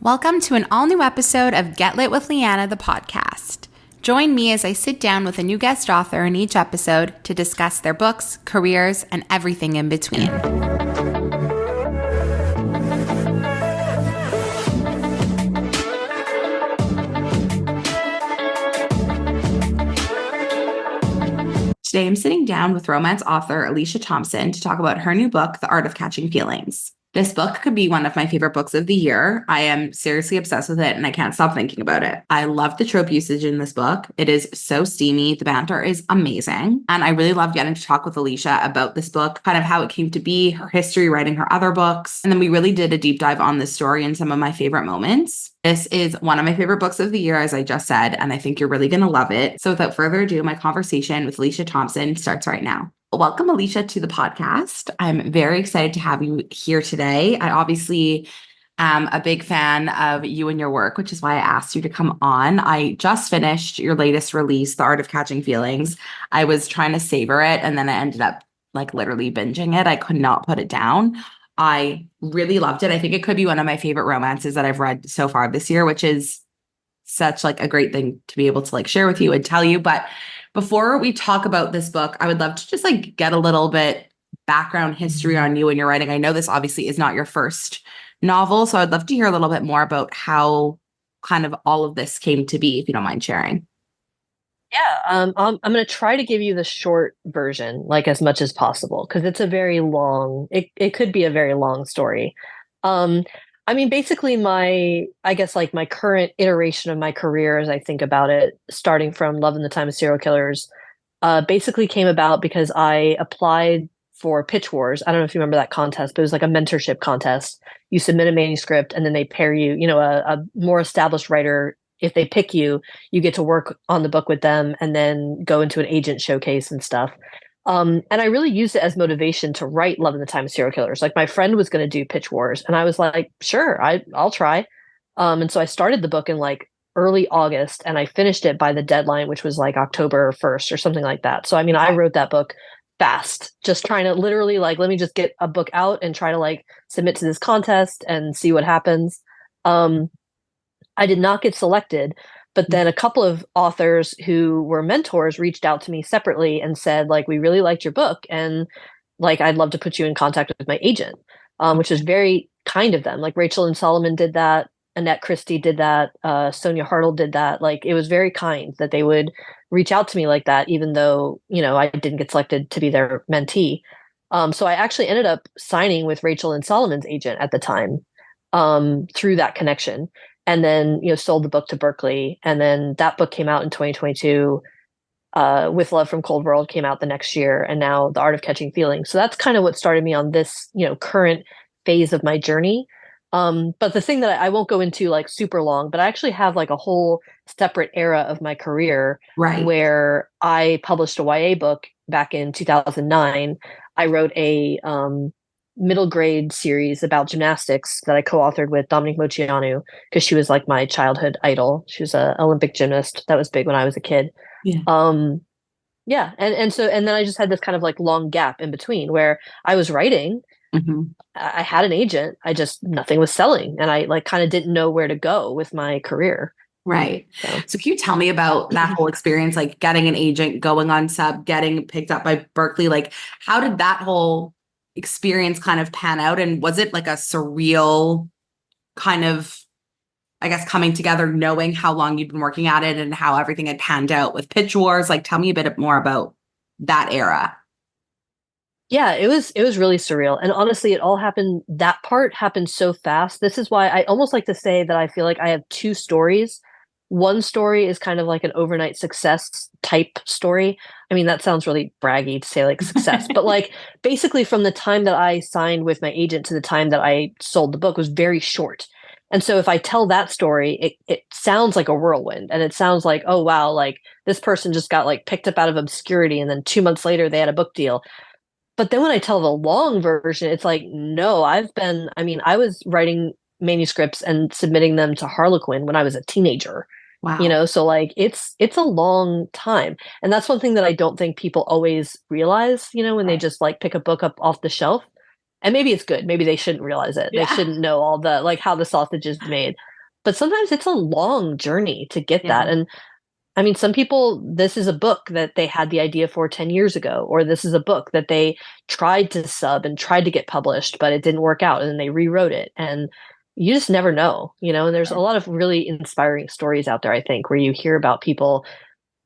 Welcome to an all-new episode of Get Lit with Lianna, the podcast. Join me as I sit down with a new guest author in each episode to discuss their books, careers, and everything in between. Today, I'm sitting down with romance author Alicia Thompson to talk about her new book, The Art of Catching Feelings. This book could be one of my favorite books of the year. I am seriously obsessed with it and I can't stop thinking about it. I love the trope usage in this book. It is so steamy. The banter is amazing. And I really love getting to talk with Alicia about this book, kind of how it came to be, her history writing her other books. And then we really did a deep dive on this story and some of my favorite moments. This is one of my favorite books of the year, as I just said, and I think you're really going to love it. So without further ado, my conversation with Alicia Thompson starts right now. Welcome, Alicia, to the podcast. I'm very excited to have you here today. I obviously am a big fan of you and your work, which is why I asked you to come on. I just finished your latest release, The Art of Catching Feelings. I was trying to savor it, and then I ended up literally binging it. I could not put it down. I really loved it. I think it could be one of my favorite romances that I've read so far this year, which is such a great thing to be able to share with you and tell you. But before we talk about this book, I would love to just get a little bit background history on you and your writing. I know this obviously is not your first novel, so I'd love to hear a little bit more about how kind of all of this came to be, if you don't mind sharing. Yeah, I'm going to try to give you the short version, as much as possible, because it's a very long, it could be a very long story. Basically my current iteration of my career, as I think about it, starting from Love in the Time of Serial Killers, basically came about because I applied for Pitch Wars. I don't know if you remember that contest, but it was like a mentorship contest. You submit a manuscript and then they pair you, a more established writer. If they pick you, you get to work on the book with them and then go into an agent showcase and stuff. And I really used it as motivation to write Love in the Time of Serial Killers. My friend was going to do Pitch Wars, and I was like, sure, I'll try. And so I started the book in early August, and I finished it by the deadline, which was October 1st or something like that. So I wrote that book fast, just trying to literally let me just get a book out and try to submit to this contest and see what happens. I did not get selected, but then a couple of authors who were mentors reached out to me separately and said, we really liked your book, and I'd love to put you in contact with my agent, which is very kind of them. Rachel and Solomon did that. Annette Christie did that. Sonia Hartle did that. It was very kind that they would reach out to me like that, even though, I didn't get selected to be their mentee. So I actually ended up signing with Rachel and Solomon's agent at the time, through that connection. And then, sold the book to Berkeley. And then that book came out in 2022. With Love from Cold World came out the next year. And now The Art of Catching Feelings. So that's kind of what started me on this, current phase of my journey. But the thing that I won't go into super long, but I actually have a whole separate era of my career, Right. Where I published a YA book back in 2009. I wrote a middle grade series about gymnastics that I co-authored with Dominique Moceanu, because she was my childhood idol. She was an Olympic gymnast. That was big when I was a kid. Yeah. Yeah. And then I just had this kind of long gap in between where I was writing. Mm-hmm. I had an agent. Nothing was selling. And I kind of didn't know where to go with my career. Right. So can you tell me about that whole experience, getting an agent, going on sub, getting picked up by Berkeley? How did that whole experience kind of pan out? And was it a surreal kind of, I guess, coming together, knowing how long you'd been working at it and how everything had panned out with Pitch Wars? Tell me a bit more about that era. Yeah, it was really surreal. And honestly, that part happened so fast. This is why I almost like to say that I feel like I have two stories. One story is kind of an overnight success type story. I mean, that sounds really braggy to say success, but basically from the time that I signed with my agent to the time that I sold the book was very short. And so if I tell that story, it sounds like a whirlwind, and it sounds like, oh, wow, this person just got picked up out of obscurity. And then 2 months later they had a book deal. But then when I tell the long version, it's no, I was writing manuscripts and submitting them to Harlequin when I was a teenager. Wow. So it's a long time. And that's one thing that I don't think people always realize, when they just pick a book up off the shelf. And maybe it's good. Maybe they shouldn't realize it. They Yeah. shouldn't know all the like how the sausage is made. But sometimes it's a long journey to get Yeah, that. And I mean, some people, this is a book that they had the idea for 10 years ago, or this is a book that they tried to sub and tried to get published, but it didn't work out and then they rewrote it. And you just never know, you know, and there's a lot of really inspiring stories out there, I think, where you hear about people,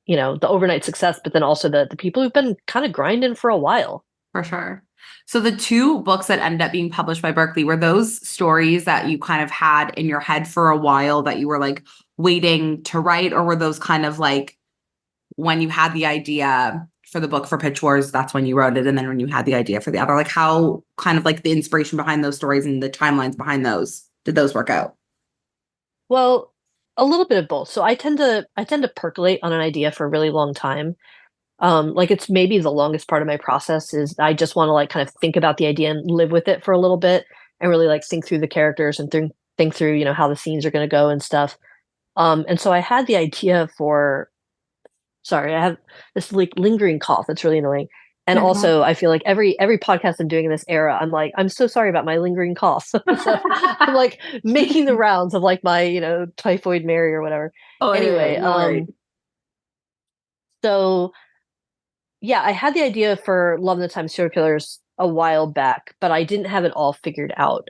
you know, the overnight success, but then also the people who've been kind of grinding for a while. for sure. So the two books that ended up being published by Berkeley, were those stories that you kind of had in your head for a while that you were like waiting to write, or were those kind of like when you had the idea for the book for Pitch Wars, that's when you wrote it, and then when you had the idea for the other, like how kind of like the inspiration behind those stories and the timelines behind those, did those work out? Well, a little bit of both. So I tend to percolate on an idea for a really long time. Like it's maybe the longest part of my process is I just want to like kind of think about the idea and live with it for a little bit and really like think through the characters and think through, you know, how the scenes are going to go and stuff. And so I had the idea for, sorry, I have this like lingering cough that's really annoying. And also I feel like every podcast I'm doing in this era, I'm like, I'm so sorry about my lingering cough. So I'm like making the rounds of like my, you know, typhoid Mary or whatever. Oh, Anyway, no worries. so yeah, I had the idea for Love in the Time Serial Killers a while back, but I didn't have it all figured out.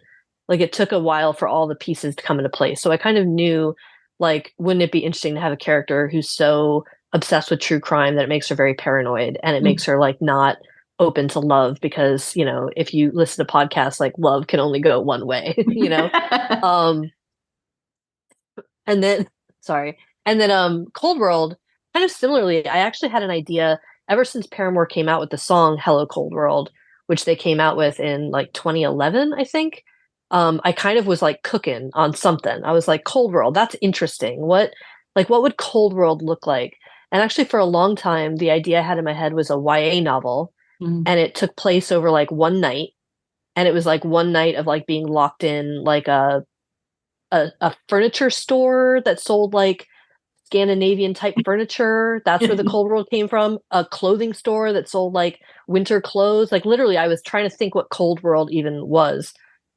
Like it took a while for all the pieces to come into place. So I kind of knew, like, wouldn't it be interesting to have a character who's so obsessed with true crime that it makes her very paranoid and it makes her like not open to love because, you know, if you listen to podcasts, like love can only go one way, you know? Um, and then sorry. And then Cold World, kind of similarly, I actually had an idea ever since Paramore came out with the song Hello Cold World, which they came out with in like 2011, I think. I kind of was like cooking on something. I was like, Cold World, that's interesting. What would Cold World look like? And actually for a long time, the idea I had in my head was a YA novel, Mhm. and it took place over like one night. And it was like one night of like being locked in like a furniture store that sold like Scandinavian type furniture. That's where the Cold World came from. A clothing store that sold like winter clothes. Like literally, I was trying to think what Cold World even was.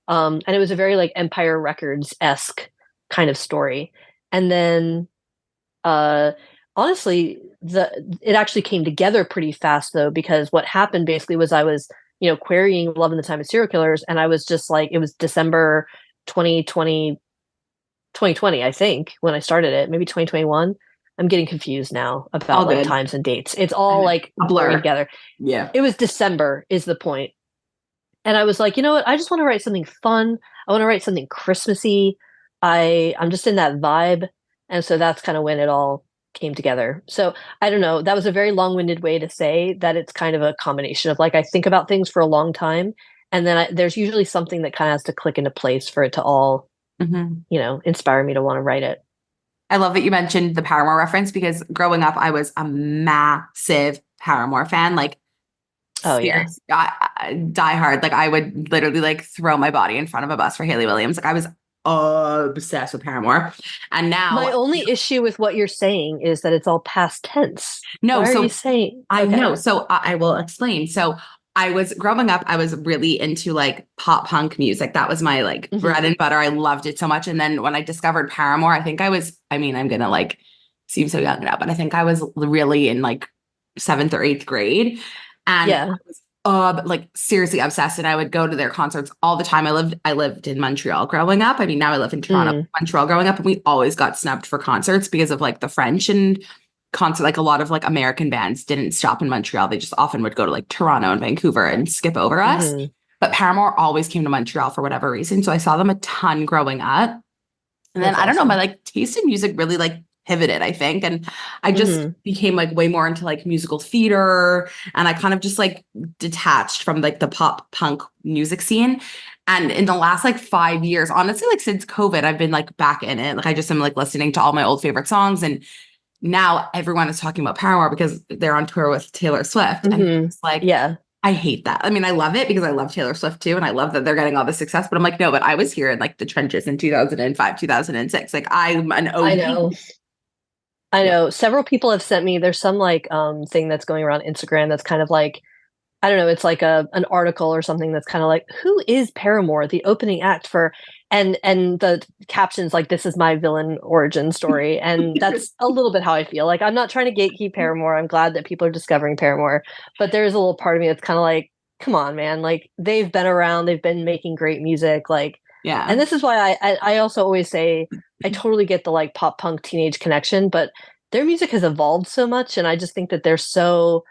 And it was a very like Empire Records esque kind of story. And then, uh, honestly, it actually came together pretty fast though, because what happened basically was I was, you know, querying Love in the Time of Serial Killers, and I was just like, it was December 2020 2020, I think, when I started it, maybe 2021. I'm getting confused now All about like good. times and dates. It's I all know. like A blurring blur. together. Yeah. It was December, is the point. And I was like, you know what? I just want to write something fun. I want to write something Christmassy. I'm just in that vibe. And so that's kind of when it all came together. So I don't know. That was a very long-winded way to say that it's kind of a combination of like I think about things for a long time, and then there's usually something that kind of has to click into place for it to all, Mhm. you know, inspire me to want to write it. I love that you mentioned the Paramore reference because growing up, I was a massive Paramore fan. Like, Oh yeah. serious, die hard. Like, I would literally like throw my body in front of a bus for Haley Williams. Like, I was obsessed with Paramore. And My now, only issue with what you're saying is that it's all past tense. no, Why are you so saying? I Okay. know. So I will explain. So I was growing up, I was really into like pop punk music. That was my like bread Hmm. and butter. I loved it so much. And then when I discovered Paramore, I think I mean, I'm gonna like seem so young now, but I think I was really in like seventh or eighth grade. And I Yeah. was like seriously obsessed. And I would go to their concerts all the time. I lived in Montreal growing up. I mean, now I live in Toronto. Mm. Montreal growing up, and we always got snubbed for concerts because of like the French and concert. Like a lot of like American bands didn't stop in Montreal. They just often would go to like Toronto and Vancouver and skip over us. Hmm. But Paramore always came to Montreal for whatever reason. So I saw them a ton growing up. And then That's I don't know, my awesome. like taste in music really like pivoted, I think. And I just Hmm. became like way more into like musical theater. And I kind of just like detached from like the pop punk music scene. And in the last like 5 years, honestly, like since COVID, I've been like back in it. Like I just am like listening to all my old favorite songs. And now everyone is talking about Paramore because they're on tour with Taylor Swift. And Hmm. it's like, Yeah. I hate that. I mean, I love it because I love Taylor Swift too. And I love that they're getting all the success. But I'm like, no, but I was here in like the trenches in 2005, 2006. Like I'm an I OG. know. I Yeah. know. Several people have sent me, there's some like thing that's going around Instagram that's kind of like I don't know, it's like an article or something that's kind of like, who is Paramore, the opening act for, and the captions like, this is my villain origin story. And that's a little bit how I feel. Like, I'm not trying to gatekeep Paramore. I'm glad that people are discovering Paramore, but there's a little part of me that's kind of like, come on, man. Like, they've been around, they've been making great music. Like, Yeah. and this is why I also always say I totally get the like pop punk teenage connection, but their music has evolved so much, and I just think that they're so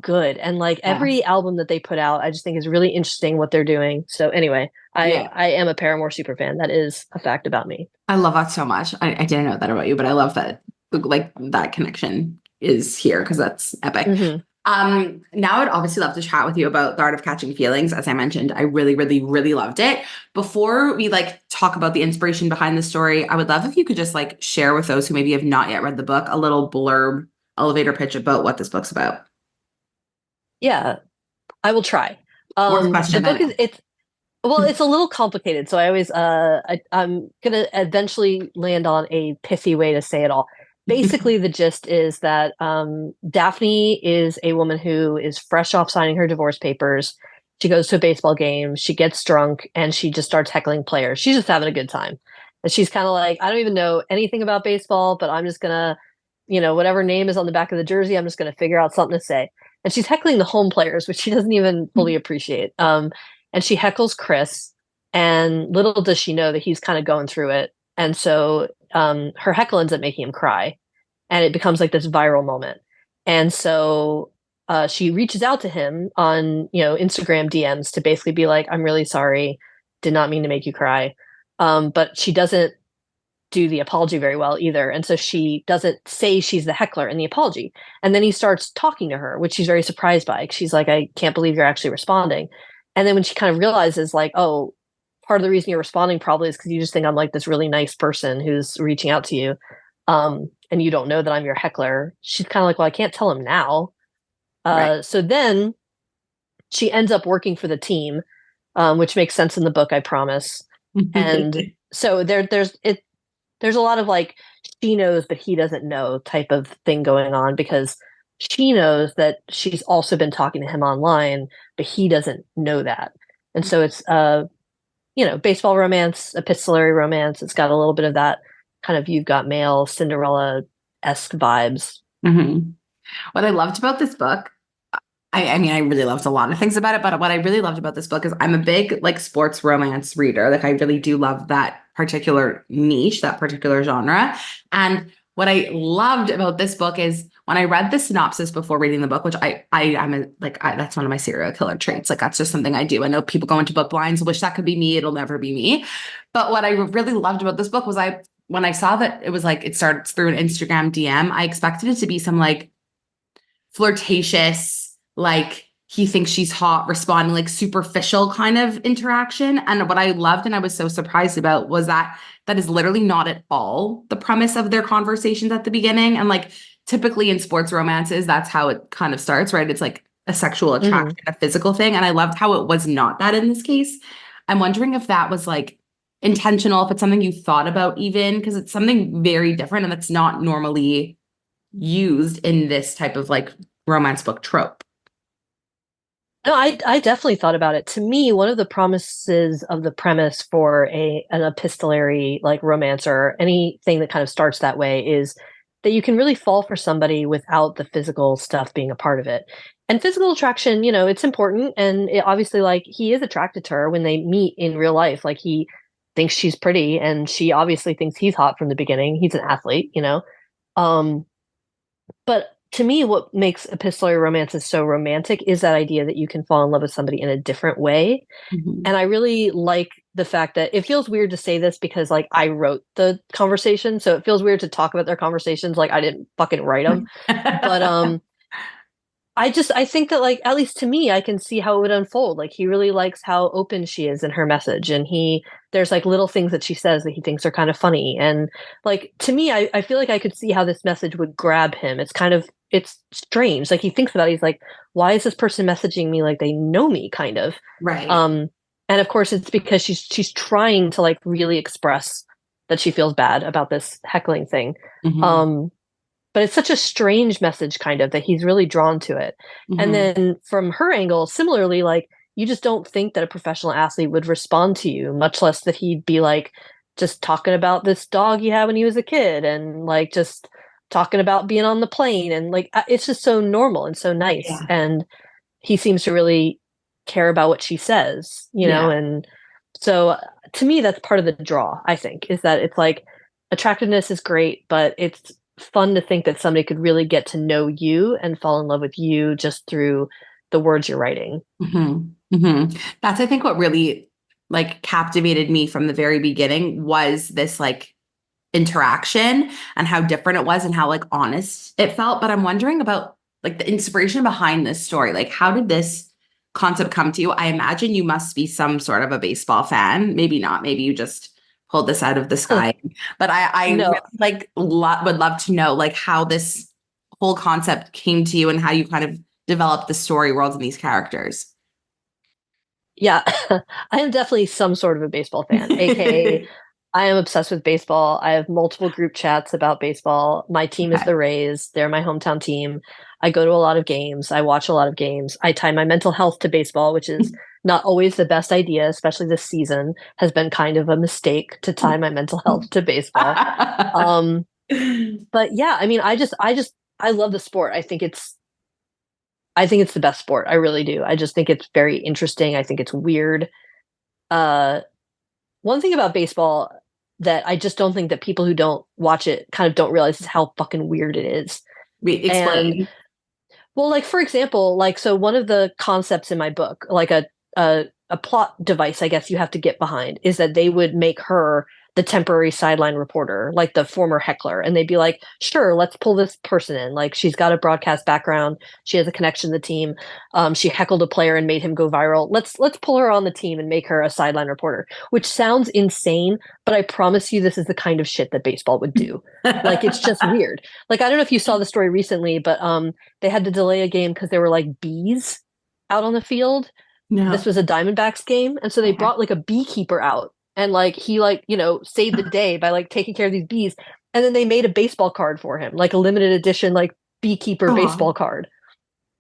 good, and like Yeah. every album that they put out I just think is really interesting what they're doing. So anyway, i Yeah. i am a Paramore super fan. That is a fact about me. I love that so much. I didn't know that about you, but I love that like that connection is here because that's epic. Hmm. Now I'd obviously love to chat with you about The Art of Catching Feelings. As I mentioned, I really, really, really loved it. Before we like talk about the inspiration behind the story, I would love if you could just like share with those who maybe have not yet read the book a little blurb, elevator pitch about what this book's about. Yeah, I will try. Worst The question, I book is know. it's well, it's a little complicated, so I always I'm gonna eventually land on a pithy way to say it all. Basically, the gist is that Daphne is a woman who is fresh off signing her divorce papers. She goes to a baseball game, she gets drunk, and she just starts heckling players. She's just having a good time. And she's kind of like, I don't even know anything about baseball, but I'm just gonna, whatever name is on the back of the jersey, I'm just gonna figure out something to say. And she's heckling the home players, which she doesn't even fully appreciate. And she heckles Chris, and little does she know that he's kind of going through it. And so her heckle ends up making him cry, and it becomes like this viral moment. And so she reaches out to him on Instagram DMs to basically be like, "I'm really sorry, did not mean to make you cry," but she doesn't do the apology very well either. And so she doesn't say she's the heckler in the apology. And then he starts talking to her, which she's very surprised by. She's like, I can't believe you're actually responding. And then when she kind of realizes, like, oh, part of the reason you're responding probably is because you just think I'm like this really nice person who's reaching out to you. And you don't know that I'm your heckler. She's kind of like, well, I can't tell him now. Right. So then she ends up working for the team, which makes sense in the book, I promise. And so there's a lot of like, she knows but he doesn't know type of thing going on, because she knows that she's also been talking to him online, but he doesn't know that. And so it's baseball romance, epistolary romance. It's got a little bit of that kind of You've Got Mail, Cinderella-esque vibes. Mhm. What I loved about this book, I mean, I really loved a lot of things about it, but what I really loved about this book is I'm a big like sports romance reader. Like I really do love that particular niche, that particular genre. And what I loved about this book is when I read the synopsis before reading the book, which I'm a, like that's one of my serial killer traits. Like that's just something I do. I know people go into book blinds, wish that could be me. It'll never be me. But what I really loved about this book was when I saw that it was like it starts through an Instagram DM, I expected it to be some like flirtatious, like he thinks she's hot, responding like superficial kind of interaction. And what I loved and I was so surprised about was that that is literally not at all the premise of their conversations at the beginning. And like typically in sports romances, that's how it kind of starts, right? It's like a sexual Hmm. attraction, a physical thing. And I loved how it was not that in this case. I'm wondering if that was like intentional, if it's something you thought about even, because it's something very different and that's not normally used in this type of like romance book trope. No, I definitely thought about it. To me, one of the promises of the premise for an epistolary like romance or anything that kind of starts that way is that you can really fall for somebody without the physical stuff being a part of it. And physical attraction, it's important. And obviously, like, he is attracted to her when they meet in real life. Like, he thinks she's pretty, and she obviously thinks he's hot from the beginning. He's an athlete. Um, but to me, what makes epistolary romances so romantic is that idea that you can fall in love with somebody in a different way. Mhm. And I really like the fact that it feels weird to say this because, like, I wrote the conversation, so it feels weird to talk about their conversations like I didn't fucking write them. But I think that, like, at least to me, I can see how it would unfold. Like, he really likes how open she is in her message, and there's like little things that she says that he thinks are kind of funny. And like, to me, I feel like I could see how this message would grab him. It's strange. Like, he thinks about it, he's like, why is this person messaging me like they know me, kind of? Right. Um, and of course, it's because she's trying to like really express that she feels bad about this heckling thing. Mhm. Um, but it's such a strange message kind of that he's really drawn to it. And Hmm. then from her angle, similarly, like you just don't think that a professional athlete would respond to you, much less that he'd be like just talking about this dog he had when he was a kid and like just talking about being on the plane and like it's just so normal and so nice. Yeah. And he seems to really care about what she says, Yeah. and so to me that's part of the draw, I think, is that it's like attractiveness is great, but it's fun to think that somebody could really get to know you and fall in love with you just through the words you're writing. Hmm. Hmm. That's, I think, what really like captivated me from the very beginning was this like interaction and how different it was and how like honest it felt. But I'm wondering about like the inspiration behind this story. Like, how did this concept come to you? I imagine you must be some sort of a baseball fan. Maybe not. Maybe you just pulled this out of the sky. But I really No, like would love to know like how this whole concept came to you and how you kind of developed the story worlds and these characters. yeah, I am definitely some sort of a baseball fan, aka I am obsessed with baseball. I have multiple group chats about baseball. My team is Okay. the Rays. They're my hometown team. I go to a lot of games. I watch a lot of games. I tie my mental health to baseball, which is not always the best idea, especially this season has been kind of a mistake to tie my mental health to baseball. Um, but yeah, I mean, I love the sport. I think it's the best sport. I really do. I just think it's very interesting. I think it's weird. Uh, One thing about baseball that I just don't think that people who don't watch it kind of don't realize is how fucking weird it is. Wait, And explain. well, like for example, like so one of the concepts in my book, like a plot device, I guess you have to get behind, is that they would make her the temporary sideline reporter, like the former heckler, and they'd be like, "Sure, let's pull this person in. Like she's got a broadcast background, she has a connection to the team. She heckled a player and made him go viral. Let's pull her on the team and make her a sideline reporter." Which sounds insane, but I promise you, this is the kind of shit that baseball would do. Like it's just weird. Like I don't know if you saw the story recently, but they had to delay a game because there were like bees out on the field. This No. was a Diamondbacks game, and so they Okay. brought like a beekeeper out, and like he like saved the day by like taking care of these bees, and then they made a baseball card for him, like a limited edition like beekeeper Oh, baseball card.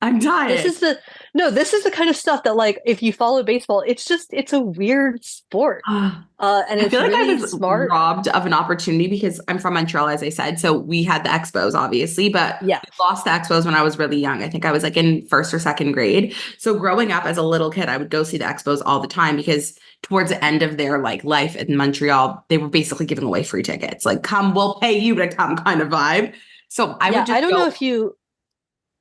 I'm This dying. is the No, this is the kind of stuff that like if you follow baseball, it's a weird sport, Ah. and I it's feel like I really was smart. robbed of an opportunity because I'm from Montreal, as I said. So we had the Expos, obviously, but Yeah, we lost the Expos when I was really young. I think I was like in first or second grade. So growing up as a little kid, I would go see the Expos all the time because towards the end of their like life in Montreal, they were basically giving away free tickets. Like, come, we'll pay you to come kind of vibe. So I would yeah. I just don't know go. if you.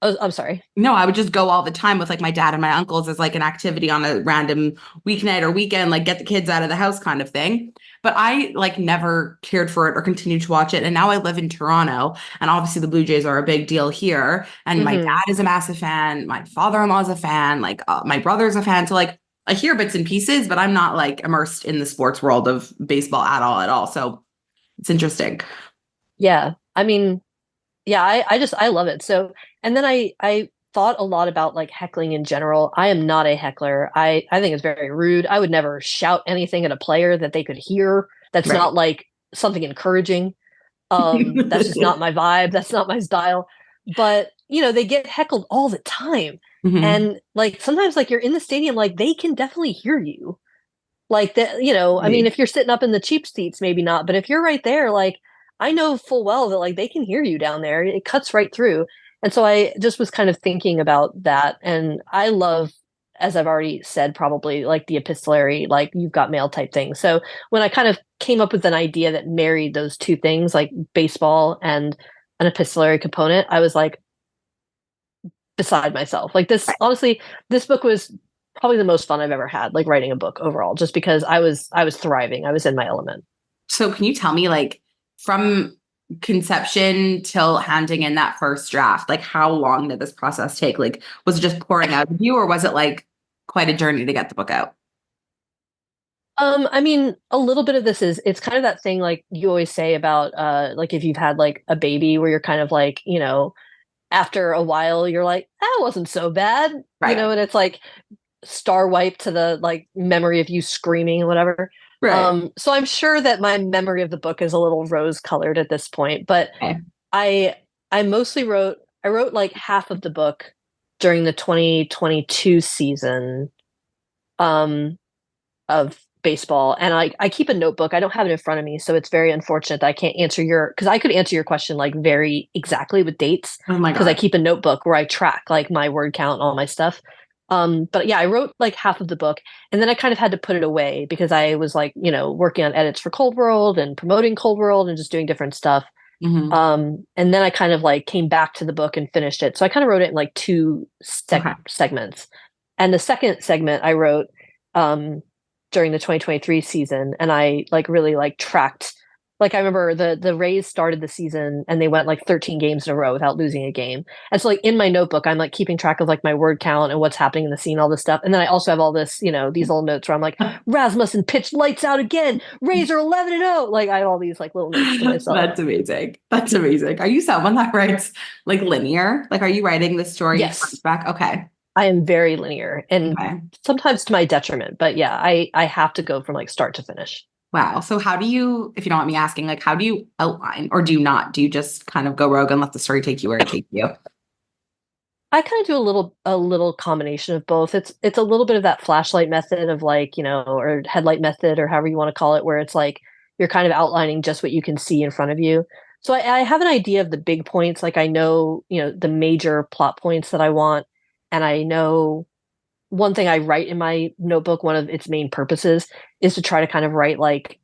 Oh, I'm sorry. No, I would just go all the time with like my dad and my uncles as like an activity on a random weeknight or weekend, like get the kids out of the house kind of thing. But I like never cared for it or continued to watch it. And now I live in Toronto, and obviously the Blue Jays are a big deal here. And my Hmm. dad is a massive fan. My father-in-law is a fan. Like my brother's a fan. So like I hear bits and pieces, but I'm not like immersed in the sports world of baseball at all. So it's interesting. Yeah, I mean, yeah, I love it. So, and then I thought a lot about like heckling in general. I am not a heckler. I think it's very rude. I would never shout anything at a player that they could hear. That's Right. not like something encouraging. That's just not my vibe. That's not my style. But, they get heckled all the time. Mhm. And like sometimes like you're in the stadium, like they can definitely hear you. Like that, I mean, Right. if you're sitting up in the cheap seats, maybe not, but if you're right there, like I know full well that like they can hear you down there. It cuts right through. And so I just was kind of thinking about that. And I love, as I've already said, probably like the epistolary, like you've got mail type thing. So when I kind of came up with an idea that married those two things, like baseball and an epistolary component, I was like beside myself. Like this, honestly, this book was probably the most fun I've ever had, like writing a book overall, just because I was thriving. I was in my element. So can you tell me, like, from conception till handing in that first draft, like how long did this process take? Like, was it just pouring out of you, or was it like quite a journey to get the book out? I mean, a little bit of this is it's kind of that thing like you always say about like if you've had like a baby where you're kind of like, after a while you're like, that wasn't so bad, Right. and it's like star wipe to the like memory of you screaming and whatever. Right. So I'm sure that my memory of the book is a little rose colored at this point, but Okay. I I wrote like half of the book during the 2022 season um of baseball, and I keep a notebook. I don't have it in front of me, so it's very unfortunate that I can't answer your, because I could answer your question like very exactly with dates, Oh my because I God. keep a notebook where I track like my word count and all my stuff. But yeah, I wrote like half of the book, and then I kind of had to put it away because I was like, working on edits for Cold World and promoting Cold World and just doing different stuff. Hmm. And then I kind of like came back to the book and finished it. So I kind of wrote it in like two Okay. segments. And the second segment I wrote um, during the 2023 season, and I like really like tracked. Like I remember the Rays started the season and they went like 13 games in a row without losing a game. And so like in my notebook, I'm like keeping track of like my word count and what's happening in the scene, all this stuff. And then I also have all this, these little notes where I'm like, Rasmussen pitched lights out again. Rays are 11-0. Like I have all these like little notes to myself. That's amazing. That's amazing. Are you someone that writes like linear? Like, are you writing the story front Yes, to back? Okay. I am very linear and Okay. sometimes to my detriment, but yeah, I have to go from like start to finish. Wow. So how do you, if you don't want me asking, like, how do you outline or do you not? Do you just kind of go rogue and let the story take you where it takes you? I kind of do a little combination of both. It's a little bit of that flashlight method of like, or headlight method or however you want to call it, where it's like you're kind of outlining just what you can see in front of you. So I have an idea of the big points, like I know, the major plot points that I want, and I know one thing I write in my notebook, one of its main purposes is to try to kind of write like,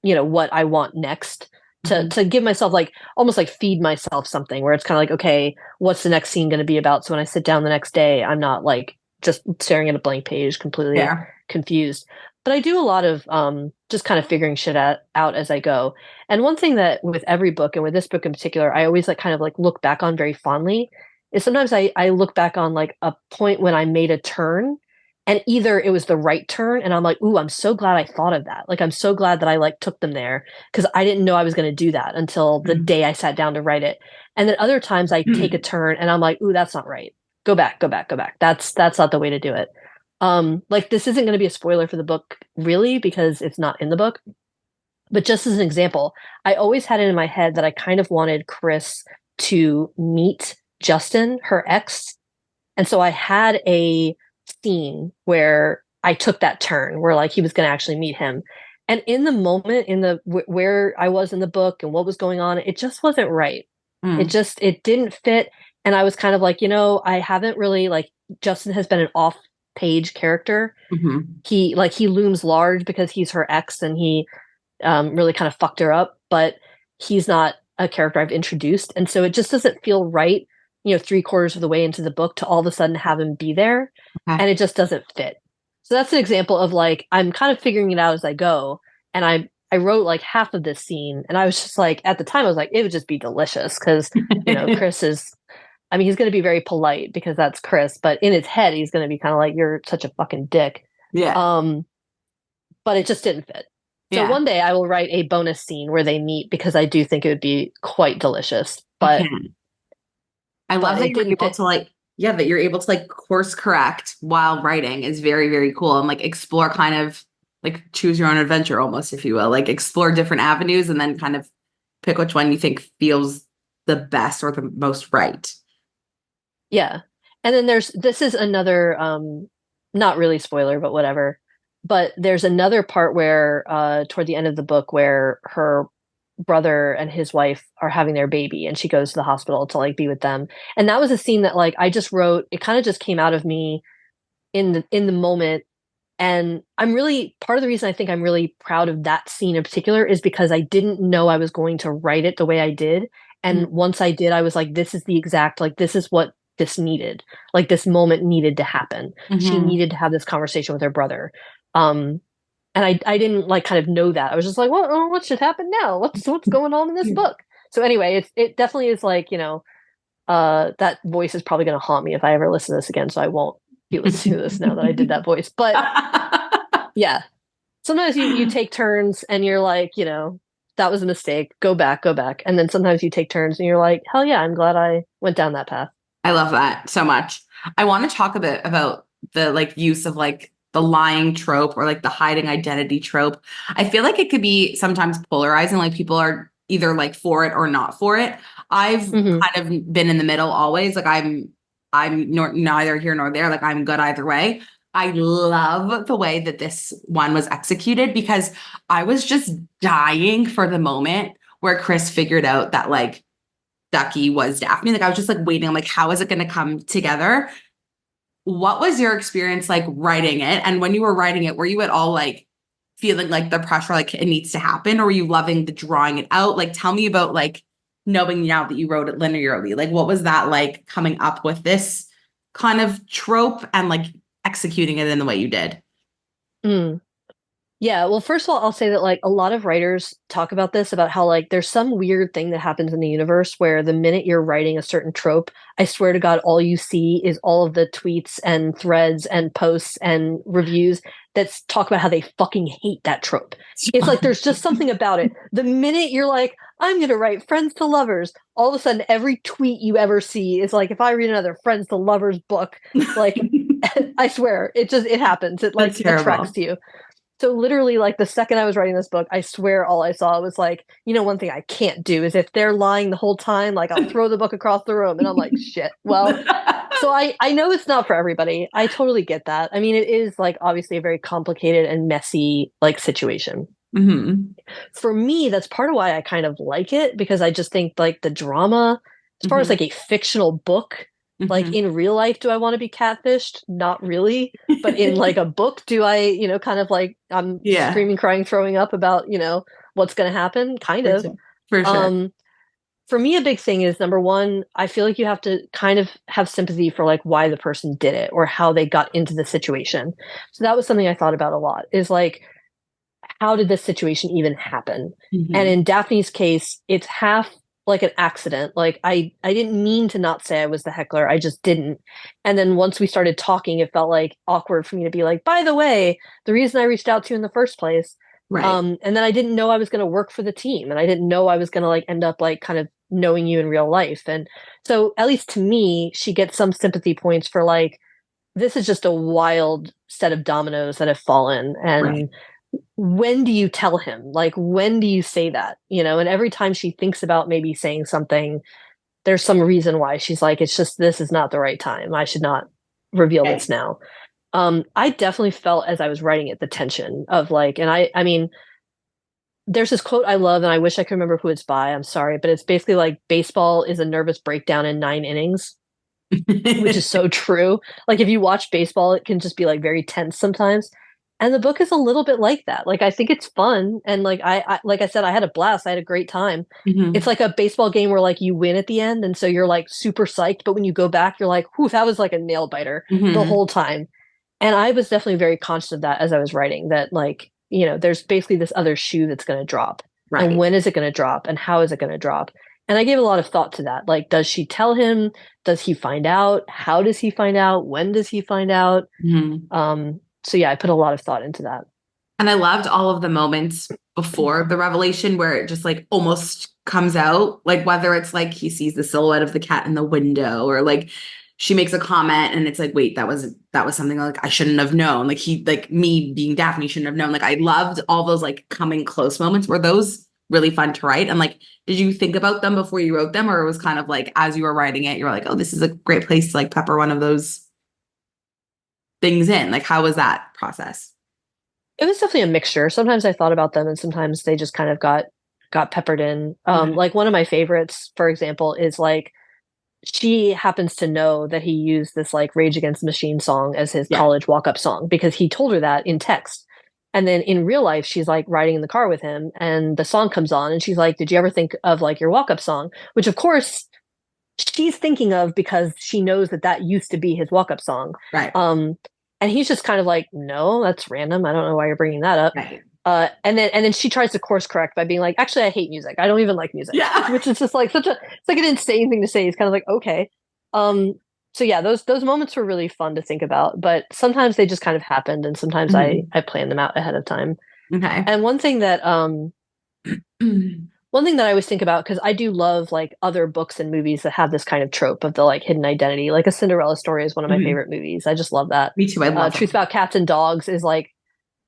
what I want next, to Mhm. to give myself like almost like feed myself something where it's kind of like, okay, what's the next scene going to be about? So when I sit down the next day, I'm not like just staring at a blank page, completely Yeah. confused. But I do a lot of just kind of figuring shit out as I go. And one thing that with every book and with this book in particular, I always like kind of like look back on very fondly is sometimes I look back on like a point when I made a turn, and either it was the right turn and I'm like, ooh, I'm so glad I thought of that. Like I'm so glad that I like took them there because I didn't know I was going to do that until the Mhm. day I sat down to write it. And then other times I take a turn and I'm like, ooh, that's not right. Go back, go back, go back. That's not the way to do it. Like this isn't going to be a spoiler for the book really because it's not in the book. But just as an example, I always had it in my head that I kind of wanted Chris to meet Justin, her ex, and so I had a scene where I took that turn where like he was going to actually meet him. And in the moment, in the where I was in the book and what was going on, it just wasn't right. Mm. It didn't fit. And I was kind of like, I haven't really like Justin has been an off-page character. Mhm. He looms large because he's her ex and he really kind of fucked her up, but he's not a character I've introduced. And so it just doesn't feel right, three-quarters of the way into the book to all of a sudden have him be there. Okay. And it just doesn't fit. So that's an example of like, I'm kind of figuring it out as I go. And I wrote like half of this scene. And I was just like, at the time, I was like, it would just be delicious because, Chris is, I mean, he's going to be very polite because that's Chris, but in his head, he's going to be kind of like, you're such a fucking dick. Yeah. Um, but it just didn't fit. So Yeah. one day I will write a bonus scene where they meet because I do think it would be quite delicious. Okay. But I love that it you're didn't able fit. to like, yeah, that you're able to like course correct while writing is very, very cool and like explore kind of like choose your own adventure almost, if you will, like explore different avenues and then kind of pick which one you think feels the best or the most right. Yeah. And then this is another not really spoiler, but whatever. But there's another part where toward the end of the book where her brother and his wife are having their baby and she goes to the hospital to like be with them. And that was a scene that like I just wrote, it kind of just came out of me in the moment. And I'm really part of the reason I think I'm really proud of that scene in particular is because I didn't know I was going to write it the way I did. And once I did, I was like, this is the exact, like, this is what this needed. Like, this moment needed to happen. She Mm-hmm. needed to have this conversation with her brother. Um, and I didn't like kind of know that. I was just like, what should happen now? What's going on in this book? So anyway, it definitely is like, that voice is probably going to haunt me if I ever listen to this again. So I won't be listening to this now that I did that voice. But yeah, sometimes you take turns and you're like, that was a mistake. Go back, go back. And then sometimes you take turns and you're like, hell yeah, I'm glad I went down that path. I love that so much. I want to talk a bit about the like use of like the lying trope or like the hiding identity trope. I feel like it could be sometimes polarizing. Like people are either like for it or not for it. I've Mhm. kind of been in the middle always. Like I'm neither here nor there. Like I'm good either way. I love the way that this one was executed because I was just dying for the moment where Chris figured out that like Ducky was Daphne. Like I was just like waiting. I'm like, how is it going to come together? What was your experience like writing it? And when you were writing it, were you at all like feeling like the pressure, like it needs to happen, or were you loving the drawing it out? Like, tell me about like knowing now that you wrote it linearly. Like, what was that like coming up with this kind of trope and like executing it in the way you did? Mm. Yeah, well, first of all, I'll say that like a lot of writers talk about this about how like there's some weird thing that happens in the universe where the minute you're writing a certain trope, I swear to God, all you see is all of the tweets and threads and posts and reviews that talk about how they fucking hate that trope. It's like there's just something about it. The minute you're like, I'm gonna write friends to lovers, all of a sudden every tweet you ever see is like, if I read another friends to lovers book, like I swear, it happens. It That's like attracts terrible. to you. So literally, like the second I was writing this book, I swear all I saw was like, one thing I can't do is if they're lying the whole time, like I'll throw the book across the room, and I'm like, shit. Well, so I know it's not for everybody. I totally get that. I mean, it is like obviously a very complicated and messy like situation. Hmm. For me, that's part of why I kind of like it because I just think like the drama, as far as Hmm. like a fictional book, like Hmm. in real life, do I want to be catfished? Not really. But in like a book, do I, kind of like I'm Yeah, screaming, crying, throwing up about, what's going to happen? Kind for of. sure. For sure. Um, for me, a big thing is number one, I feel like you have to kind of have sympathy for like why the person did it or how they got into the situation. So that was something I thought about a lot is like, how did this situation even happen? And Hmm. in Daphne's case, it's half like an accident. Like I didn't mean to not say I was the heckler. I just didn't. And then once we started talking, it felt like awkward for me to be like, by the way, the reason I reached out to you in the first place. Right. And then I didn't know I was going to work for the team, and I didn't know I was going to like end up like kind of knowing you in real life. And so, at least to me, she gets some sympathy points for like this is just a wild set of dominoes that have fallen, Right. and when do you tell him? Like, when do you say that? And every time she thinks about maybe saying something, there's some reason why she's like, it's just, this is not the right time. I should not reveal this Right. now. I definitely felt as I was writing it, the tension of like, and I mean, there's this quote I love, and I wish I could remember who it's by. I'm sorry, but it's basically like baseball is a nervous breakdown in 9 innings, which is so true. Like if you watch baseball, it can just be like very tense sometimes. And the book is a little bit like that. Like I think it's fun, and like I like I said, I had a blast. I had a great time. It's Hmm. like a baseball game where like you win at the end, and so you're like super psyched. But when you go back, you're like, "Whew, that was like a nail biter the Hmm. whole time." And I was definitely very conscious of that as I was writing. That like there's basically this other shoe that's going to drop, and Right. when is it going to drop, and how is it going to drop? And I gave a lot of thought to that. Like, does she tell him? Does he find out? How does he find out? When does he find out? Hmm. So yeah, I put a lot of thought into that. And I loved all of the moments before the revelation where it just like almost comes out, like whether it's like he sees the silhouette of the cat in the window or like she makes a comment and it's like, wait, that was something like I shouldn't have known. Like he like me being Daphne shouldn't have known. Like I loved all those like coming close moments. Were those really fun to write? And like, did you think about them before you wrote them? Or it was kind of like as you were writing it, you were like, oh, this is a great place to like pepper one of those things in. Like, how was that process? It was definitely a mixture. Sometimes I thought about them, and sometimes they just kind of got peppered in. Okay. Like one of my favorites, for example, is like she happens to know that he used this like Rage Against the Machine song as his Yeah. college walk up song because he told her that in text. And then in real life, she's like riding in the car with him, and the song comes on, and she's like, "Did you ever think of like your walk up song?" Which, of course, she's thinking of because she knows that that used to be his walk up song. Right. Um, and he's just kind of like, "No, that's random. I don't know why you're bringing that up." Right. And then she tries to course correct by being like, "Actually, I hate music. I don't even like music," Yeah. which is just like it's like an insane thing to say. He's kind of like, okay. Um, so yeah, those moments were really fun to think about, but sometimes they just kind of happened, and sometimes I Mhm. planned them out ahead of time. Okay. And one thing that I always think about, because I do love like other books and movies that have this kind of trope of the like hidden identity. Like A Cinderella Story is one of my Mhm. favorite movies. I just love that. Me too. I love Truth them. About Cats and Dogs is like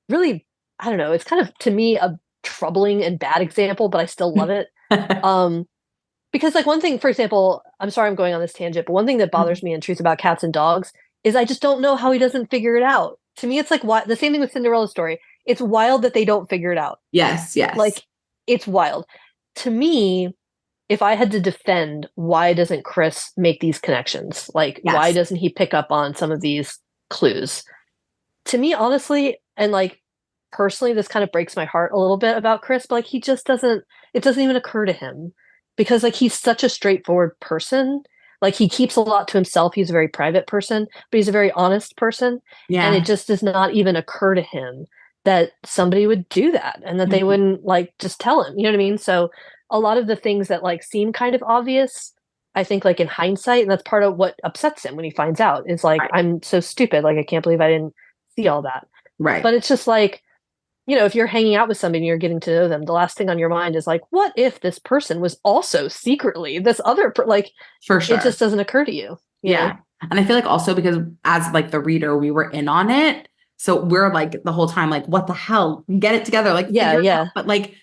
really, I don't know, it's kind of to me a troubling and bad example, but I still love it. Um, because like one thing, for example, I'm sorry I'm going on this tangent, but one thing that bothers me in Truth About Cats and Dogs is I just don't know how he doesn't figure it out. To me, it's like the same thing with Cinderella's story. It's wild that they don't figure it out. Yes, yes. Like it's wild. To me, if I had to defend why doesn't Chris make these connections? Like why Yes. doesn't he pick up on some of these clues? To me, honestly, and like personally, this kind of breaks my heart a little bit about Chris, but like he just doesn't, it doesn't even occur to him because like he's such a straightforward person. Like he keeps a lot to himself. He's a very private person, but he's a very honest person. And it Yeah. just does not even occur to him that somebody would do that and that they Mhm. wouldn't like just tell him. You know what I mean? So a lot of the things that like seem kind of obvious, I think like in hindsight, and that's part of what upsets him when he finds out is like, Right. I'm so stupid. Like I can't believe I didn't see all that. Right. But it's just like, if you're hanging out with somebody and you're getting to know them, the last thing on your mind is like, what if this person was also secretly this like For it sure. just doesn't occur to you, you know? Yeah. And I feel like also because as like the reader, we were in on it. So we're like the whole time, like, what the hell? Get it together, like Yeah, figure it out. yeah. But like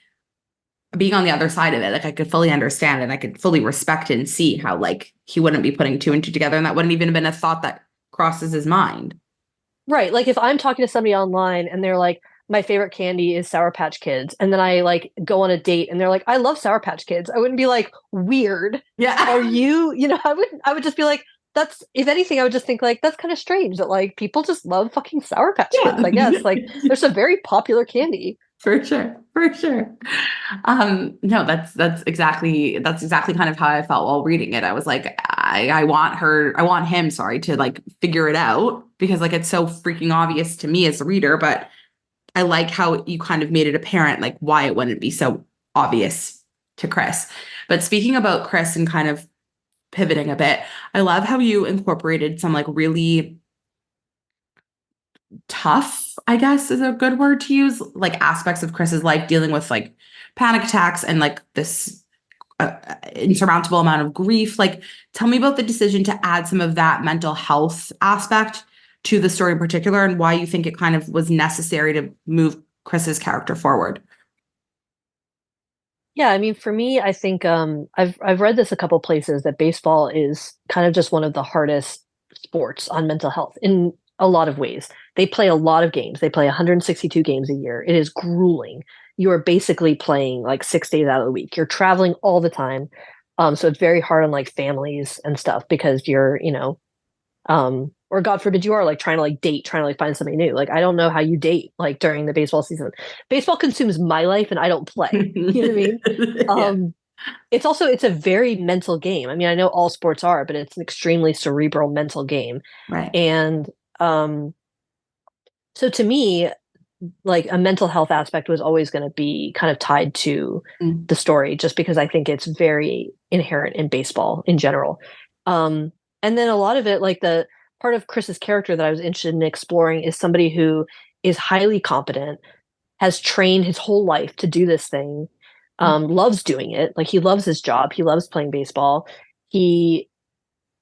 being on the other side of it, like I could fully understand and I could fully respect and see how like he wouldn't be putting two and two together. And that wouldn't even have been a thought that crosses his mind. Right. Like if I'm talking to somebody online and they're like, my favorite candy is Sour Patch Kids, and then I like go on a date and they're like, I love Sour Patch Kids. I wouldn't be like, weird. Yeah. Are you, I would just be like, that's if anything, I would just think like that's kind of strange that like people just love fucking Sour Patch Kids, I guess. Like Yeah. there's a very popular candy. For sure. For sure. No, that's exactly kind of how I felt while reading it. I was like, I want him, sorry, to like figure it out because like it's so freaking obvious to me as a reader, but I like how you kind of made it apparent like why it wouldn't be so obvious to Chris. But speaking about Chris and kind of pivoting a bit, I love how you incorporated some like really tough, I guess is a good word to use, like aspects of Chris's life dealing with like panic attacks and like this insurmountable amount of grief. Like, tell me about the decision to add some of that mental health aspect to the story in particular and why you think it kind of was necessary to move Chris's character forward. Yeah, I mean, for me, I think I've read this a couple places that baseball is kind of just one of the hardest sports on mental health in a lot of ways. They play a lot of games. They play 162 games a year. It is grueling. You are basically playing like 6 days out of the week. You're traveling all the time. So it's very hard on like families and stuff because you're, or God forbid you are like trying to like date, trying to like find somebody new. Like I don't know how you date like during the baseball season. Baseball consumes my life and I don't play. You know what I mean? Yeah, Um, it's a very mental game. I mean, I know all sports are, but it's an extremely cerebral mental game. right. And um, so to me, like a mental health aspect was always going to be kind of tied to Mm, the story, just because I think it's very inherent in baseball in general. Um, and then a lot of it, like the part of Chris's character that I was interested in exploring is somebody who is highly competent, has trained his whole life to do this thing, loves doing it. Like he loves his job. He loves playing baseball. He,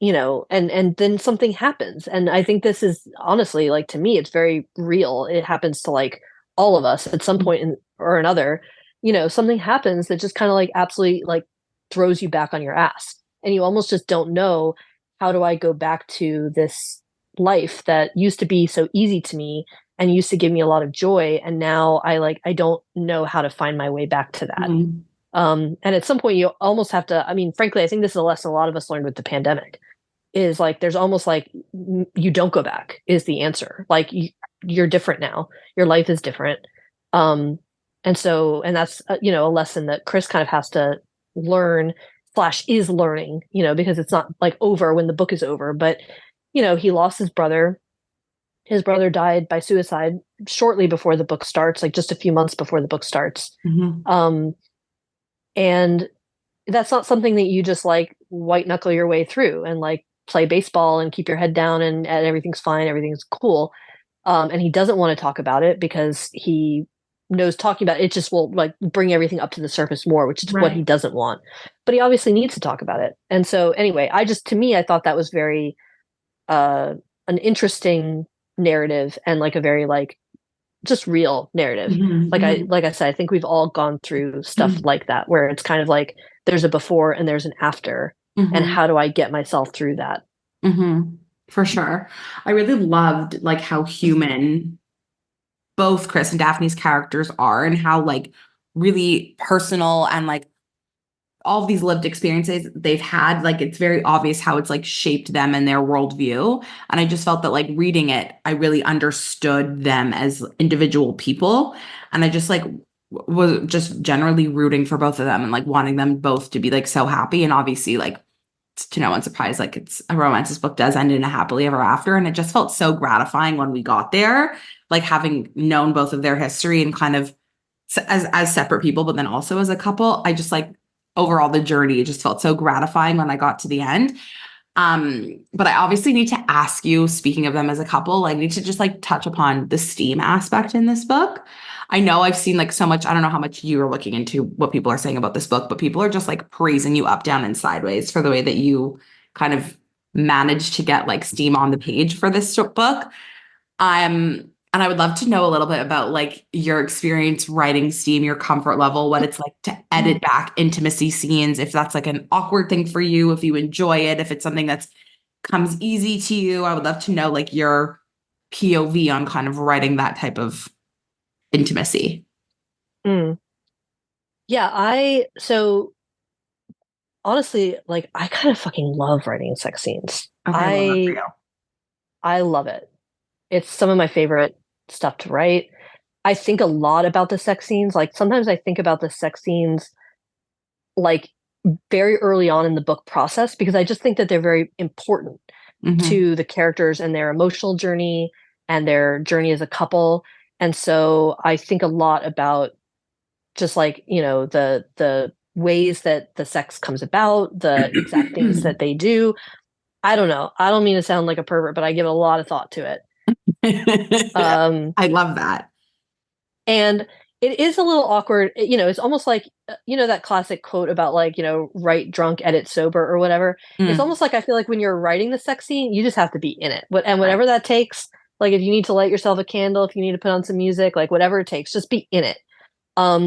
and then something happens. And I think this is honestly, like to me, it's very real. It happens to like all of us at some mm, point or another. Something happens that just kind of like absolutely like throws you back on your ass. And you almost just don't know, how do I go back to this life that used to be so easy to me and used to give me a lot of joy, and now I don't know how to find my way back to that. mm. And at some point you almost have to, I mean, frankly, I think this is a lesson a lot of us learned with the pandemic, is like there's almost like you don't go back is the answer. Like you're different now. Your life is different. Um, and that's a lesson that Chris kind of has to learn slash is learning, because it's not like over when the book is over, but he lost his brother. His brother died by suicide shortly before the book starts, like just a few months before the book starts. Mhm. Um, and that's not something that you just like white knuckle your way through and like play baseball and keep your head down and everything's fine, everything's cool. And he doesn't want to talk about it because he knows talking about it just will like bring everything up to the surface more, which is what he Right. doesn't want. But he obviously needs to talk about it. And so anyway, to me, I thought that was very uh an interesting narrative and like a very like just real narrative. Mhm, Like I said, I think we've all gone through stuff mhm, like that where it's kind of like there's a before and there's an after, and mhm, how do I get myself through that? mhm. For sure. I really loved like how human both Chris and Daphne's characters are and how like really personal and like all of these lived experiences they've had, like it's very obvious how it's like shaped them and their worldview. And I just felt that like reading it, I really understood them as individual people. And I just like was just generally rooting for both of them and like wanting them both to be like so happy. And obviously, like to no one's surprise, like it's a romance. This book does end in a happily ever after. And it just felt so gratifying when we got there, like having known both of their history and kind of as separate people, but then also as a couple. I just like overall the journey, it just felt so gratifying when I got to the end. But I obviously need to ask you, speaking of them as a couple, I need to just like touch upon the steam aspect in this book. I know I've seen like so much, I don't know how much you are looking into what people are saying about this book, but people are just like praising you up, down, and sideways for the way that you kind of managed to get like steam on the page for this book. And I would love to know a little bit about like your experience writing Steam, your comfort level, what it's like to edit back intimacy scenes, if that's like an awkward thing for you, if you enjoy it, if it's something that's comes easy to you. I would love to know like your POV on kind of writing that type of intimacy. Mm. Yeah, I so honestly, like I kind of fucking love writing sex scenes. Okay, I love that for I love it. It's some of my favorite stuff to write. I think a lot about the sex scenes. Like sometimes I think about the sex scenes like very early on in the book process because I just think that they're very important you. Hmm. to the characters and their emotional journey and their journey as a couple. And so I think a lot about just like, you know, the ways that the sex comes about, the exact things that they do. I don't know. I don't mean to sound like a pervert, but I give a lot of thought to it. Um, I love that. and it is a little awkward. You know, it's almost like, you know, that classic quote about like, you know, write drunk, edit sober or whatever. It's Mm, almost like I feel like when you're writing the sex scene, you just have to be in it. And right. whatever that takes, like if you need to light yourself a candle, if you need to put on some music, like whatever it takes, just be in it.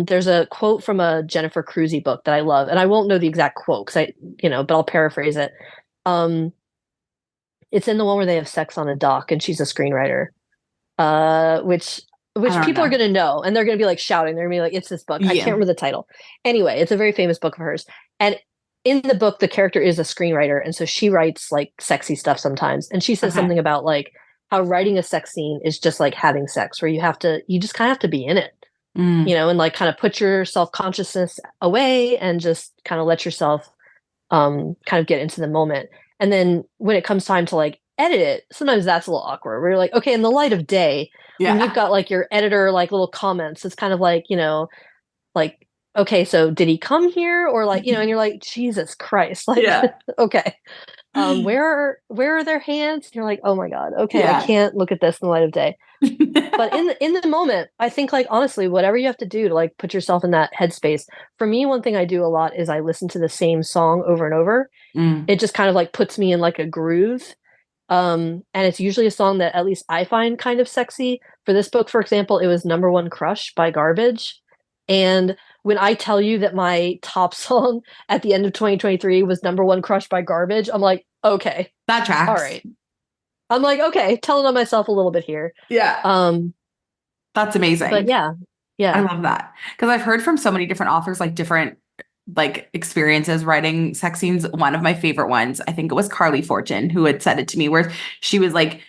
There's a quote from a Jennifer Cruzy book that I love, and I won't know the exact quote because you know, but I'll paraphrase it. Um, it's in the one where they have sex on a dock, and she's a screenwriter, uh, which I which don't people are know. gonna know, and they're gonna be like shouting. They're gonna be like, "It's this book." I can't Yeah. remember the title. Anyway, it's a very famous book of hers, and in the book, the character is a screenwriter, and so she writes like sexy stuff sometimes, and she says Okay. something about like how writing a sex scene is just like having sex, where you just kind of have to be in it, you Mm, know, and like kind of put your self-consciousness away and just kind of let yourself kind of get into the moment. And then when it comes time to like edit it, sometimes that's a little awkward. Where you're like, okay, in the light of day, when you've yeah. got like your editor like little comments, it's kind of like, you know, like, okay, so did he come here? Or like, you know, and you're like, Jesus Christ, like, Yeah. okay. Where are their hands? And you're like, oh my God, okay, I Yeah. can't look at this in the light of day. But in the moment, I think like honestly, whatever you have to do to like put yourself in that headspace. For me, one thing I do a lot is I listen to the same song over and over. Mm, It just kind of like puts me in like a groove. And it's usually a song that at least I find kind of sexy. For this book, for example, it was Number One Crush by Garbage. And when I tell you that my top song at the end of 2023 was Number One Crush by Garbage, I'm like, okay, that all tracks. right. I'm like, okay, telling on myself a little bit here. Yeah. Um, That's but amazing. yeah, I yeah. love that because I've heard from so many different authors, like different like experiences writing sex scenes. One of my favorite ones, I think it was Carly Fortune, who had said it to me, where she was like,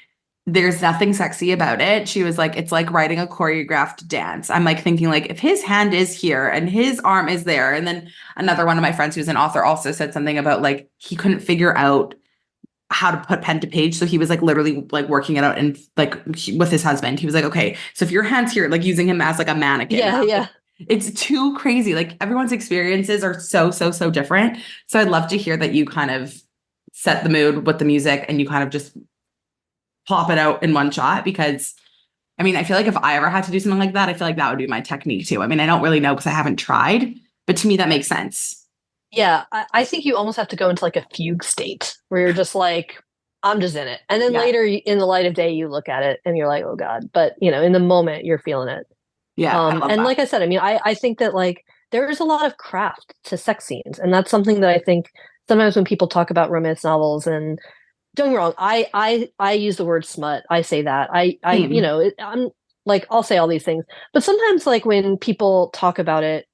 "There's nothing sexy about it." She was like, "It's like writing a choreographed dance." I'm like thinking like, if his hand is here and his arm is there, and then another one of my friends who's an author also said something about like he couldn't figure out how to put pen to page. So he was like literally like working it out and like with his husband. He was like, okay, so if your hand's here, like using him as like a mannequin. And Yeah, I'm like, yeah. it's too crazy. Like everyone's experiences are so, so, so different. So I'd love to hear that you kind of set the mood with the music and you kind of just plop it out in one shot because I mean, I feel like if I ever had to do something like that, I feel like that would be my technique too. I mean, I don't really know because I haven't tried, but to me that makes sense. Yeah, I think you almost have to go into like a fugue state where you're just like, I'm just in it. And then Yeah. later in the light of day, you look at it and you're like, oh God. But you know, in the moment you're feeling it. Yeah. I love And that. like I said, I mean, I think that like there is a lot of craft to sex scenes. And that's something that I think sometimes when people talk about romance novels and don't get me wrong, I use the word smut. I say that. You Same. know, I'm like I'll say all these things, but sometimes like when people talk about it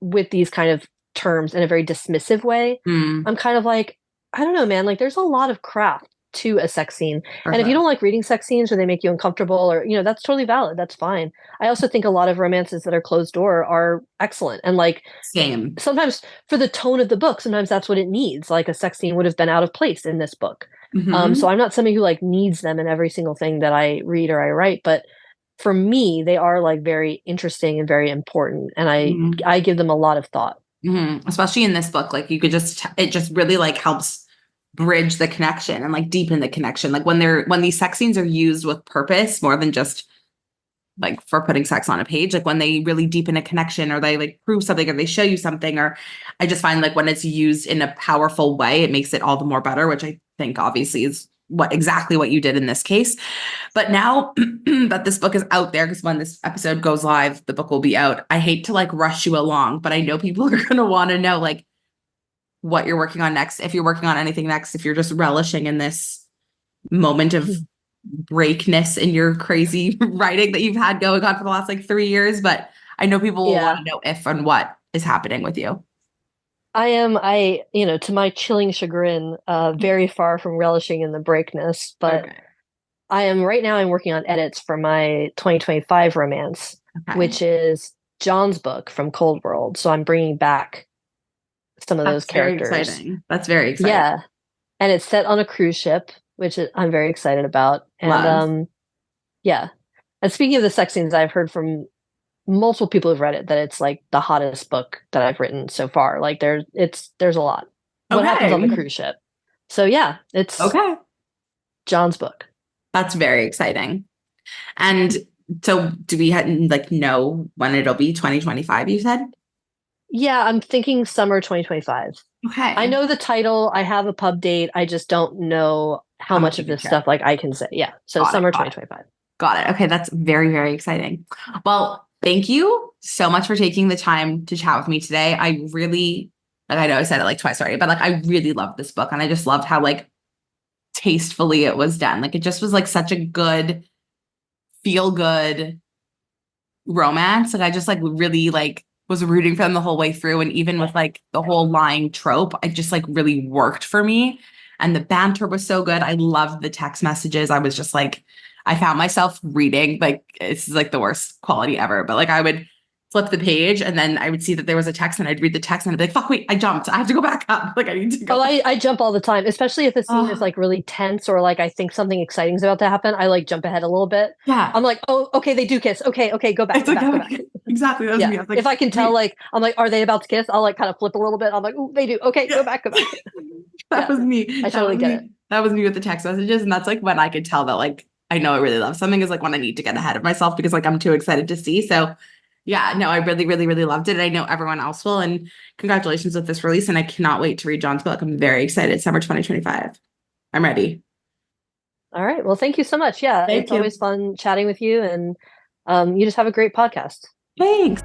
with these kind of terms in a very dismissive way, Mm, I'm kind of like, I don't know, man. Like, there's a lot of craft to a sex scene, for and if you sure. don't like reading sex scenes or they make you uncomfortable, or you know, that's totally valid. That's fine. I also think a lot of romances that are closed door are excellent, and like Same. sometimes for the tone of the book, sometimes that's what it needs. Like a sex scene would have been out of place in this book. So Hmm. I'm not somebody who like needs them in every single thing that I read or I write, but for me, they are like very interesting and very important, and Hmm. I give them a lot of thought. Hmm. Especially in this book, like you could just, it just really like helps bridge the connection and like deepen the connection. Like when these sex scenes are used with purpose more than just like for putting sex on a page, like when they really deepen a connection or they like prove something or they show you something, or I just find like when it's used in a powerful way, it makes it all the more better, which I think obviously is exactly what you did in this case. But now that this book is out there, because when this episode goes live, the book will be out. I hate to like rush you along, but I know people are going to want to know like what you're working on next, if you're working on anything next, if you're just relishing in this moment of breakness in your crazy writing that you've had going on for the last like 3 years. But I know people will want Yeah. to know if and what is happening with you. You know, to my chilling chagrin, very far from relishing in the breakness, but Okay. I am right now I'm working on edits for my 2025 romance, Okay. which is John's book from Cold World. So I'm bringing back some of those That's very characters. exciting. That's very exciting. Yeah. And it's set on a cruise ship, I'm very excited about. And Love. yeah. And speaking of the sex scenes, I've heard from multiple people who've read it that it's like the hottest book that I've written so far. Like there's a lot. What happens on the Okay. cruise ship? So yeah, it's Okay. John's book. That's very exciting. And so do we like know when it'll be 2025, you said? Yeah, I'm thinking summer 2025. I Okay. know the title, I have a pub date, I just don't know how How much much you of can this share? stuff like I can say. Yeah. So Got it. summer Got it. 2025. Got it. Okay, that's very, very exciting. Well, thank you so much for taking the time to chat with me today. I really, like, I know I said it like twice already, but like, I really loved this book, and I just loved how like tastefully it was done. Like, it just was like such a good, feel good romance. Like, I just like really like was rooting for them the whole way through, and even with like the whole lying trope, it just like really worked for me. And the banter was so good. I loved the text messages. I was just like, I found myself reading, like it's like the worst quality ever, but like I would flip the page and then I would see that there was a text and I'd read the text and I'd be like, fuck, wait, I jumped. I have to go back up. Like I need to go Oh, back. I jump all the time, especially if the scene is Oh, like really tense or like I think something exciting is about to happen. I like jump ahead a little bit. yeah. I'm like, oh, okay, they do kiss. Okay, okay, go back, It's go like, back, oh go my back. God. Exactly. That was Yeah. me. I was If like, I can tell, wait, like, I'm like, are they about to kiss? I'll like kind of flip a little bit. I'm like, oh, they do. Okay, yeah. go back, go back. That Yeah, was me. I That totally was get it. me. That was me with the text messages. And that's like when I could tell that like I know I really love something is like when I need to get ahead of myself because like I'm too excited to see. So yeah, no, I really, really, really loved it. I know everyone else will. And congratulations with this release. And I cannot wait to read John's book. I'm very excited. Summer 2025. I'm ready. All right. Well, thank you so much. Yeah, Thank it's always you. fun chatting with you, and you just have a great podcast. Thanks.